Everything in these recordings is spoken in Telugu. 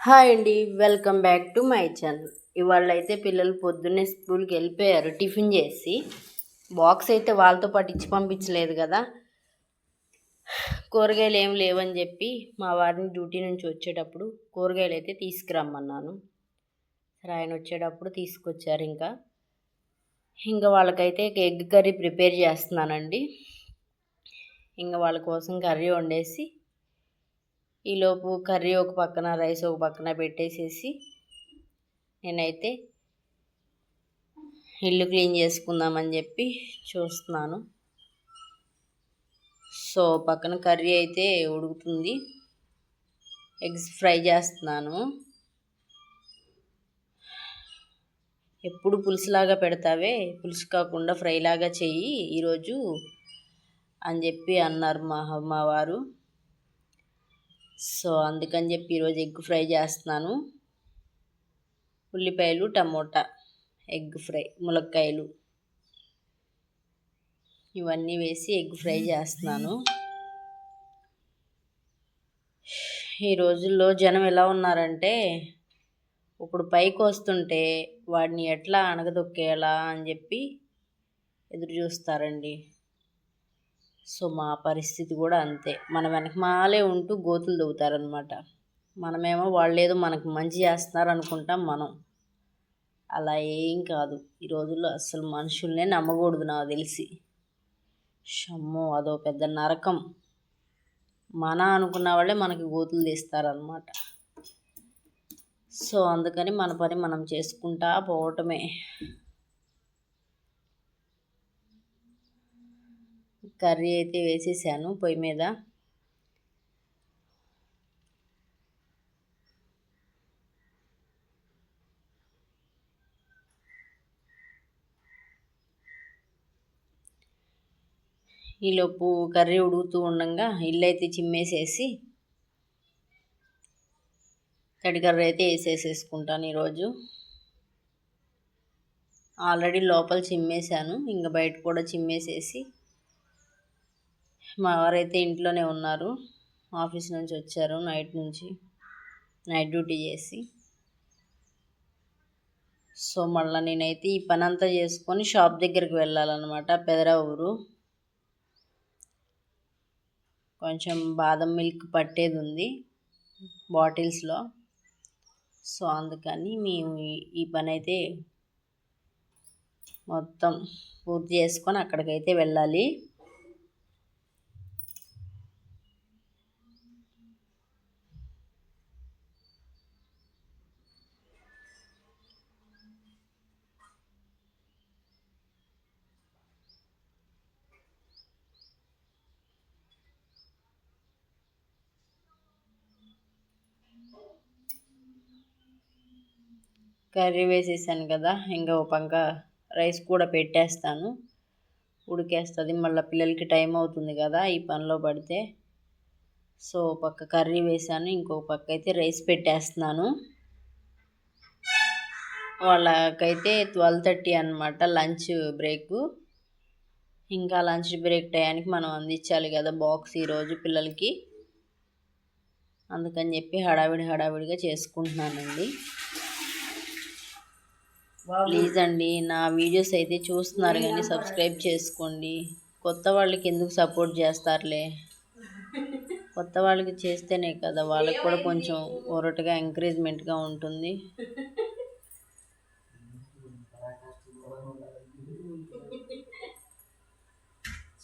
హాయ్ అండి, welcome back to my channel. ఇవాళ అయితే పిల్లలు పొద్దున్నే స్కూల్కి వెళ్ళిపోయారు. టిఫిన్ చేసి బాక్స్ అయితే వాళ్ళతో పాటు ఇచ్చి పంపించలేదు కదా, కూరగాయలు ఏం లేవని చెప్పి మా వారిని డ్యూటీ నుంచి వచ్చేటప్పుడు కూరగాయలు అయితే తీసుకురమ్మన్నాను. సరే, ఆయన వచ్చేటప్పుడు తీసుకొచ్చారు. ఇంకా వాళ్ళకైతే ఎగ్ కర్రీ ప్రిపేర్ చేస్తున్నానండి. ఇంకా వాళ్ళ కోసం కర్రీ వండేసి ఈలోపు కర్రీ ఒక పక్కన, రైస్ ఒక పక్కన పెట్టేసేసి నేనైతే ఇల్లు క్లీన్ చేసుకుందామని చెప్పి చూస్తున్నాను. సో పక్కన కర్రీ అయితే ఉడుకుతుంది, ఎగ్స్ ఫ్రై చేస్తున్నాను. ఎప్పుడు పులుసులాగా పెడతావే, పులుసు కాకుండా ఫ్రైలాగా చెయ్యి ఈరోజు అని చెప్పి అన్నారు మా వారు. సో అందుకని చెప్పి ఈరోజు ఎగ్ ఫ్రై చేస్తున్నాను. ఉల్లిపాయలు, టమోటా, ఎగ్ ఫ్రై, ములక్కాయలు ఇవన్నీ వేసి ఎగ్ ఫ్రై చేస్తున్నాను. ఈ రోజుల్లో జనం ఎలా ఉన్నారంటే, ఇప్పుడు పైకి వస్తుంటే వాడిని ఎట్లా అణగదొక్కేలా అని చెప్పి ఎదురు చూస్తారండి. సో మా పరిస్థితి కూడా అంతే. మన వెనకమాలే ఉంటూ గోతులు దవ్వుతారనమాట. మనమేమో వాళ్ళేదో మనకు మంచి చేస్తున్నారు అనుకుంటాం. మనం అలా ఏం కాదు. ఈ రోజుల్లో అసలు మనుషుల్నే నమ్మకూడదు నాకు తెలిసి. షమ్మో, అదో పెద్ద నరకం. మన అనుకున్న వాళ్ళే మనకి గోతులు తీస్తారనమాట. సో అందుకని మన పని మనం చేసుకుంటా పోవటమే. కర్రీ అయితే వేసేసాను పొయ్యి మీద. ఈలోపు కర్రీ ఉడుకుతూ ఉండగా ఇల్లు అయితే చిమ్మేసేసి తడికర్ర అయితే వేసేసుకుంటాను. ఈరోజు ఆల్రెడీ లోపల చిమ్మేశాను, ఇంకా బయట కూడా చిమ్మేసేసి, మా వారైతే ఇంట్లోనే ఉన్నారు. ఆఫీస్ నుంచి వచ్చారు, నైట్ డ్యూటీ చేసి. సో మళ్ళీ నేనైతే ఈ పని అంతా చేసుకొని షాప్ దగ్గరికి వెళ్ళాలన్నమాట. పెదరా ఊరు కొంచెం బాదం మిల్క్ పట్టేది ఉంది బాటిల్స్లో. సో అందుకని మేము ఈ పని అయితే మొత్తం పూర్తి చేసుకొని అక్కడికైతే వెళ్ళాలి. కర్రీ వేసేసాను కదా, ఇంకా ఒక పంక రైస్ కూడా పెట్టేస్తాను, ఉడికేస్తుంది. మళ్ళీ పిల్లలకి టైం అవుతుంది కదా ఈ పనిలో పడితే. సో పక్క కర్రీ వేసాను, ఇంకొక పక్క అయితే రైస్ పెట్టేస్తున్నాను. వాళ్ళకైతే 12:30 అనమాట లంచ్ బ్రేకు. ఇంకా లంచ్ బ్రేక్ టయానికి మనం అందించాలి కదా బాక్స్ ఈరోజు పిల్లలకి. అందుకని చెప్పి హడావిడిగా చేసుకుంటున్నానండి. ప్లీజ్ అండి, నా వీడియోస్ అయితే చూస్తున్నారు కానీ సబ్స్క్రైబ్ చేసుకోండి. కొత్త వాళ్ళకి ఎందుకు సపోర్ట్ చేస్తారులే, కొత్త వాళ్ళకి చేస్తేనే కదా వాళ్ళకి కూడా కొంచెం ఊరటగా ఎంకరేజ్మెంట్గా ఉంటుంది.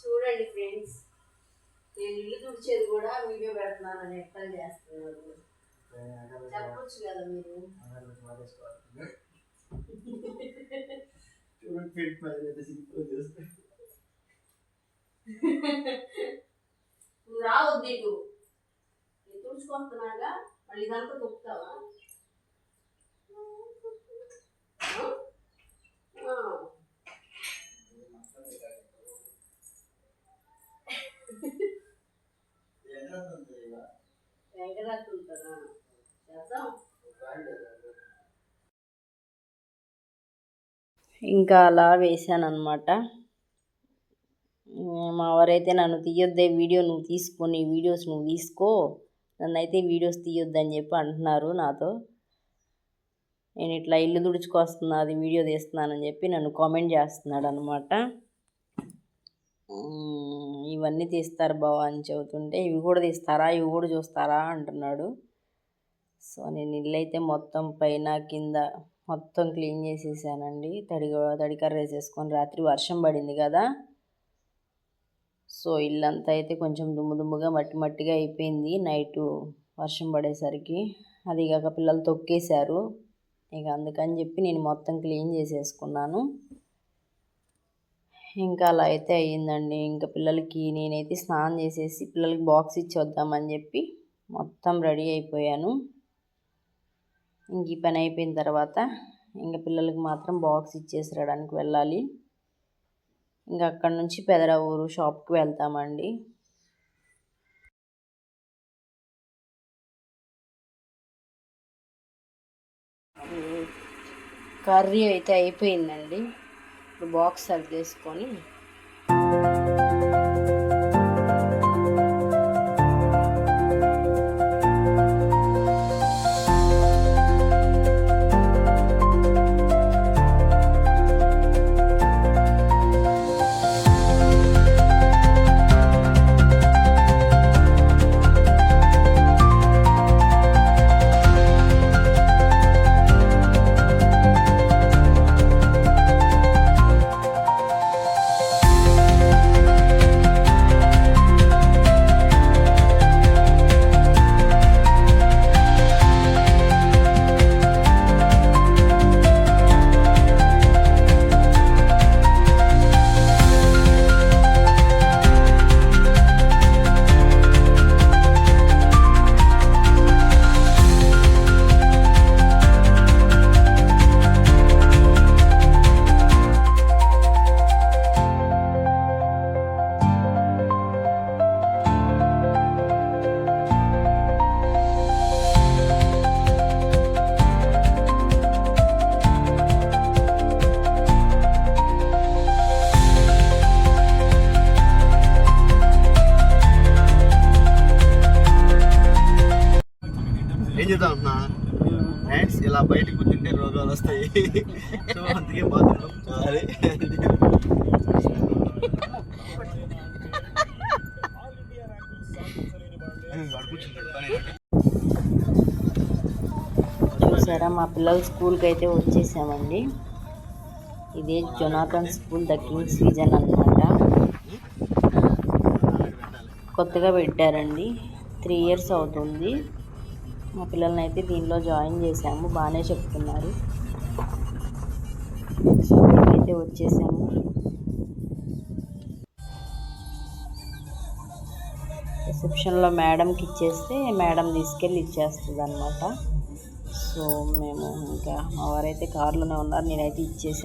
చూడండి ఫ్రెండ్స్, నేను ఇల్లు తుడిచేది కూడా వీడియో పెడుతున్నానని ఎక్కడ చేస్తున్నారు చెప్పొచ్చు కదా మీరు. నువ్వు రావద్దు ఇటు, నేను తుడుచుకొస్తున్నాగా మళ్ళీ ఇదంతా తొక్కుతావా? ఇంకా అలా వేసాను అనమాట. మా వారైతే నన్ను తీయొద్దే వీడియో, నువ్వు తీసుకొని వీడియోస్ నువ్వు తీసుకో, నన్నైతే వీడియోస్ తీయొద్దని చెప్పి అంటున్నారు నాతో. నేను ఇట్లా ఇల్లు తుడుచుకొస్తున్నా, అది వీడియో తీస్తున్నానని చెప్పి నన్ను కామెంట్ చేస్తున్నాడు అనమాట. ఇవన్నీ తీస్తారు బావ అని చెబుతుంటే, ఇవి కూడా తీస్తారా, ఇవి కూడా చూస్తారా అంటున్నాడు. సో నేను ఇల్లు అయితే మొత్తం పైన కింద మొత్తం క్లీన్ చేసేసానండి. తడికర్ర వేసేసుకొని, రాత్రి వర్షం పడింది కదా, సో ఇల్లంతా అయితే కొంచెం దుమ్ముగా మట్టిగా అయిపోయింది నైటు వర్షం పడేసరికి. అది కాక పిల్లలు తొక్కేశారు, ఇక అందుకని చెప్పి నేను మొత్తం క్లీన్ చేసేసుకున్నాను. ఇంకా అలా అయితే అయ్యిందండి. ఇంకా పిల్లలకి నేనైతే స్నానం చేసేసి పిల్లలకి బాక్స్ ఇచ్చి వద్దామని చెప్పి మొత్తం రెడీ అయిపోయాను. ఇంక ఈ పని అయిపోయిన తర్వాత ఇంకా పిల్లలకి మాత్రం బాక్స్ ఇచ్చేసి రావడానికి వెళ్ళాలి. ఇంకా అక్కడి నుంచి పెదరావూరు షాప్కి వెళ్తామండి. కర్రీ అయితే అయిపోయిందండి. ఇప్పుడు బాక్స్ సర్దేసుకొని ఏం చేద్దాం అంటున్నా ఫ్రెండ్స్, ఇలా బయటకు కూర్చుంటే రోగాలు వస్తాయి. సో అందుకే బాత్రూమ్ పోవాలి. చూసారా, మా పిల్లలు స్కూల్కి అయితే వచ్చేసామండి. ఇదే Jonathan school, the Kings season అన్నమాట. కొత్తగా పెట్టారండి, 3 years అవుతుంది. మా పిల్లల్ని అయితే దీనిలో జాయిన్ చేసాము, బాగానే చెప్తున్నారు. సో అయితే వచ్చేసాము. రిసెప్షన్లో మేడంకి ఇచ్చేస్తే మేడం తీసుకెళ్ళి ఇచ్చేస్తుంది అనమాట. సో మేము ఇంకా మా వారైతే కారులోనే ఉన్నారు, నేనైతే ఇచ్చేసాను.